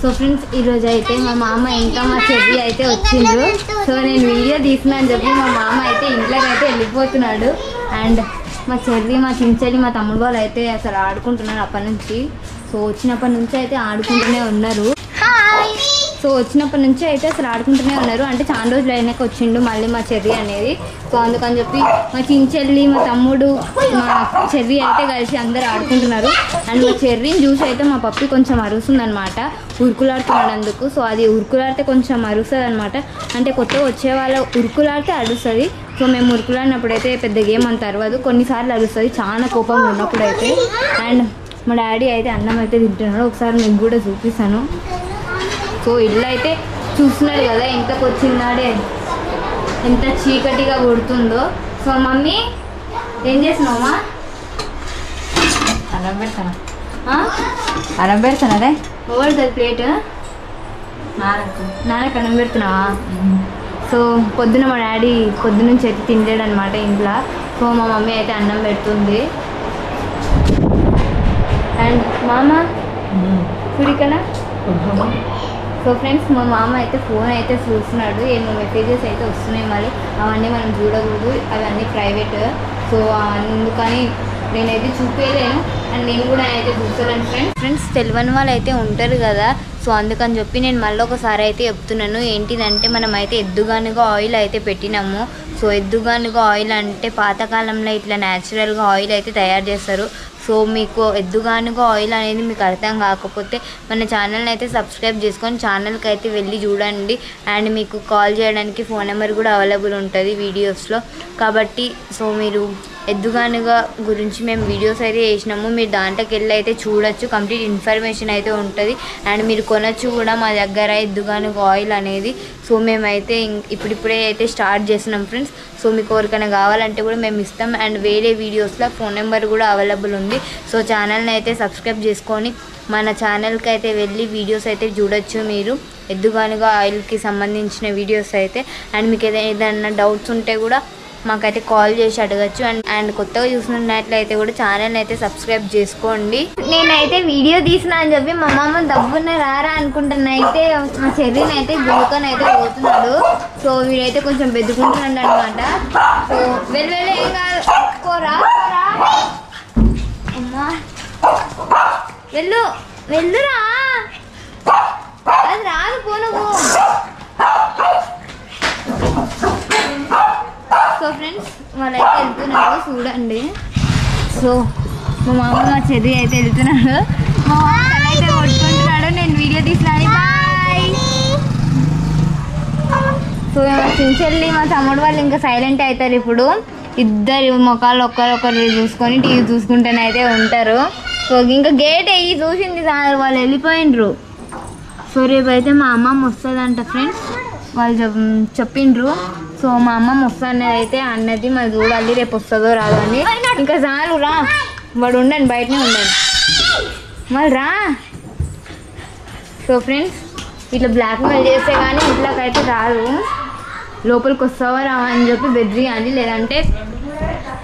So friends ఈరోజు అయితే మా మామ ఇంకా మా చెల్లి అయితే వచ్చిండ్రు. సో నేను వీడియో తీసినా అని చెప్పి మా మామ అయితే ఇంట్లోకి అయితే వెళ్ళిపోతున్నాడు. అండ్ మా చెల్లి మా చించెల్లి మా తమ్ముడు వాళ్ళు అయితే అసలు ఆడుకుంటున్నారు అప్పటి నుంచి. సో వచ్చినప్పటి నుంచి అయితే ఆడుకుంటూనే ఉన్నారు. అసలు ఆడుకుంటూనే ఉన్నారు. అంటే చాలా రోజులు అయినాక వచ్చిండు మళ్ళీ మా చెర్రీ అనేది. సో అందుకని చెప్పి మా చించెల్లి మా తమ్ముడు మా చెర్రీ అయితే కలిసి అందరు ఆడుకుంటున్నారు. అండ్ మా చెర్రీని చూసి అయితే మా పప్పి కొంచెం అరుస్తుంది అనమాట, ఉరుకులాడుతున్నాడు అందుకు. సో అది ఉరుకులాడితే కొంచెం అరుస్తుంది అనమాట. అంటే కొత్తగా వచ్చే వాళ్ళ ఉరుకులాడితే అరుస్తుంది. సో మేము ఉరుకులాడినప్పుడు అయితే పెద్ద గేమ్ అంత అరవదు, కొన్నిసార్లు అరుస్తుంది చాలా కోపంగా ఉన్నప్పుడు అయితే. అండ్ మా డాడీ అయితే అన్నం అయితే తింటున్నాడు, ఒకసారి మీకు కూడా చూపిస్తాను. సో ఇల్లు అయితే చూస్తున్నారు కదా ఎంతకు వచ్చిందాడే, ఎంత చీకటిగా కొడుతుందో. సో మమ్మీ ఏం చేస్తున్నావమ్మా? అన్నం పెడతానదే ఓల్డ్ ప్లేట్ నాన్నకు అన్నం పెడుతున్నావా? సో పొద్దున మా డాడీ పొద్దునుంచి అయితే తినలేడు అనమాట ఇంట్లో. సో మా మమ్మీ అయితే అన్నం పెడుతుంది. అండ్ మామ చూడికనా. సో ఫ్రెండ్స్ మా మామ అయితే ఫోన్ అయితే చూస్తున్నాడు, ఏమో మెసేజెస్ అయితే వస్తున్నాయి, మళ్ళీ అవన్నీ మనం చూడకూడదు, అవన్నీ ప్రైవేట్. సో అందుకని నేనైతే చూపించలేను. అండ్ నేను కూడా అయితే చూస్తలేను. ఫ్రెండ్స్ తెలియని వాళ్ళు అయితే ఉంటారు కదా, సో అందుకని చెప్పి నేను మళ్ళీ ఒకసారి అయితే చెప్తున్నాను. ఏంటిదంటే మనం అయితే ఎద్దుగానుగా ఆయిల్ అయితే పెట్టినాము. సో ఎద్దుగానుగా ఆయిల్ అంటే పాతకాలంలో ఇట్లా న్యాచురల్గా ఆయిల్ అయితే తయారు చేస్తారు. సో మీకు ఎద్దుగానుగా ఆయిల్ అనేది మీకు అర్థం కాకపోతే మన ఛానల్ని అయితే సబ్స్క్రైబ్ చేసుకొని ఛానల్కి అయితే వెళ్ళి చూడండి. అండ్ మీకు కాల్ చేయడానికి ఫోన్ నెంబర్ కూడా అవైలబుల్ ఉంటుంది వీడియోస్లో. కాబట్టి సో మీరు ఎద్దుగానుగా గురించి మేము వీడియోస్ అయితే చేసినాము, మీరు దాంట్లోకి వెళ్ళి అయితే చూడొచ్చు, కంప్లీట్ ఇన్ఫర్మేషన్ అయితే ఉంటుంది. అండ్ మీరు కొనచ్చు కూడా మా దగ్గర ఎద్దుగానుగా ఆయిల్ అనేది. సో మేమైతే ఇప్పుడిప్పుడే అయితే స్టార్ట్ చేస్తున్నాం ఫ్రెండ్స్. సో మీకు ఎవరికైనా కావాలంటే కూడా మేము ఇస్తాం. అండ్ వేరే వీడియోస్లో ఫోన్ నెంబర్ కూడా అవైలబుల్ ఉంది. సో ఛానల్ని అయితే సబ్స్క్రైబ్ చేసుకొని మన ఛానల్కి అయితే వెళ్ళి వీడియోస్ అయితే చూడొచ్చు మీరు, ఎద్దుగానుగా ఆయిల్కి సంబంధించిన వీడియోస్ అయితే. అండ్ మీకు ఏదైనా డౌట్స్ ఉంటే కూడా మాకైతే కాల్ చేసి అడగచ్చు. అండ్ కొత్తగా చూస్తున్నట్లయితే కూడా ఛానల్ని అయితే సబ్స్క్రైబ్ చేసుకోండి. నేనైతే వీడియో తీసినా అని చెప్పి మా మామ దబ్బున్న రారా అనుకుంటున్నా, అయితే మా చెర్రీని అయితే గుడుకొని అయితే పోతున్నాడు. సో వీడైతే కొంచెం బెద్దుకుంటున్నాడు అనమాట. సో వెళ్ళి ఏం కాదు, పోరా అమ్మా వెళ్ళురా, అది రాదు పో నువ్వు. సో ఫ్రెండ్స్ వాళ్ళైతే వెళ్తున్నారు చూడండి. సో మా మామ మా చెర్రీ అయితే వెళ్తున్నాడు, మా మామ అయితే కొట్టుకుంటున్నాడు. నేను వీడియో తీసినాను, బాయ్. సో మా చించెల్లి మా తమ్ముడు వాళ్ళు ఇంకా సైలెంట్ అవుతారు. ఇప్పుడు ఇద్దరు ముఖాలు ఒక్కరొకరు చూసుకొని టీవీ చూసుకుంటూనే అయితే ఉంటారు. సో ఇంకా గేట్ అయ్యి చూసింది సార్, వాళ్ళు వెళ్ళిపోయిండ్రు. సో రేపు అయితే మా అమ్మమ్మ వస్తుందంట ఫ్రెండ్స్, వాళ్ళు చెప్పిండ్రు. సో మా అమ్మమ్మ వస్తుంది అయితే అన్నది, మరి చూడాలి రేపు వస్తుందో రాదో అని. ఇంకా చాలు రా, వాడు ఉండండి బయటనే ఉండండి, మళ్ళీ రా. సో ఫ్రెండ్స్ ఇట్లా బ్లాక్మెయిల్ చేస్తే కానీ ఇంట్లోకి అయితే రాదు, లోపలికి వస్తావా రా అని చెప్పి బెదిరి అని, లేదంటే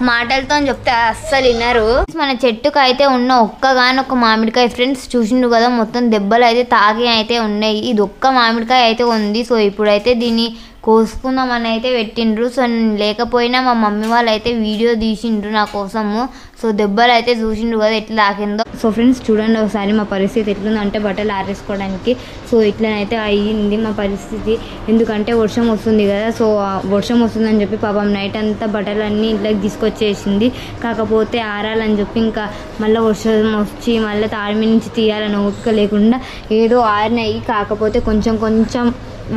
మాటలతో చెప్తే అస్సలు వినరు. మన చెట్టుకు అయితే ఉన్న ఒక్కగానొక్క మామిడికాయ ఫ్రెండ్స్ చూసిండు కదా, మొత్తం దెబ్బలు అయితే తాగి అయితే ఉన్నాయి. ఇది ఒక్క మామిడికాయ అయితే ఉంది. సో ఇప్పుడైతే దీన్ని కోసుకుందామని అయితే పెట్టిండ్రు. సో లేకపోయినా మా మమ్మీ వాళ్ళు అయితే వీడియో తీసిండ్రు నా కోసము. సో దెబ్బలు అయితే చూసిండ్రు కదా ఎట్లా తాకిందో. సో ఫ్రెండ్స్ చూడండి ఒకసారి మా పరిస్థితి ఎట్లుందంటే బట్టలు ఆరేసుకోవడానికి. సో ఇట్లనైతే అయ్యింది మా పరిస్థితి, ఎందుకంటే వర్షం వస్తుంది కదా. సో వర్షం వస్తుందని చెప్పి పాపం నైట్ అంతా బట్టలన్నీ ఇంట్లోకి తీసుకొచ్చేసింది. కాకపోతే ఆరాలని చెప్పి ఇంకా మళ్ళీ వర్షం వచ్చి మళ్ళీ తాడిమి నుంచి తీయాలని ఓపిక లేకుండా ఏదో ఆరినాయి. కాకపోతే కొంచెం కొంచెం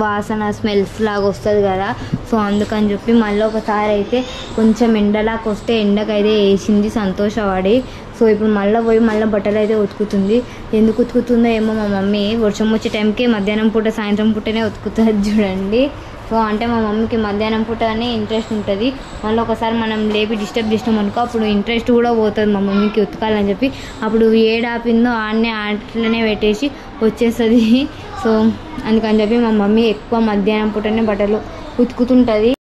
వాసన స్మెల్స్ లాగా వస్తుంది కదా. సో అందుకని చెప్పి మళ్ళీ ఒకసారి అయితే కొంచెం ఎండలాగా వస్తే ఎండకైతే వేసింది సంతోషపడి. సో ఇప్పుడు మళ్ళీ పోయి మళ్ళీ బట్టలు అయితే ఉతుకుతుంది. ఎందుకు ఉతుకుతుందో ఏమో మా మమ్మీ, వర్షం వచ్చే టైంకి మధ్యాహ్నం పూట సాయంత్రం పూటనే ఉతుకుతుంది చూడండి. సో అంటే మా మమ్మీకి మధ్యాహ్నం పూటనే ఇంట్రెస్ట్ ఉంటుంది. మళ్ళీ ఒకసారి మనం లేపి డిస్టర్బ్ చేసినాం అనుకో అప్పుడు ఇంట్రెస్ట్ కూడా పోతుంది మా మమ్మీకి ఉతకాలని చెప్పి. అప్పుడు ఏడాపిందో ఆడనే అట్లనే పెట్టేసి వచ్చేస్తుంది. సో అందుకని చెప్పి మా మమ్మీ ఎక్కువ మధ్యాహ్నం పూటనే బట్టలు ఉతుకుతుంటుంది.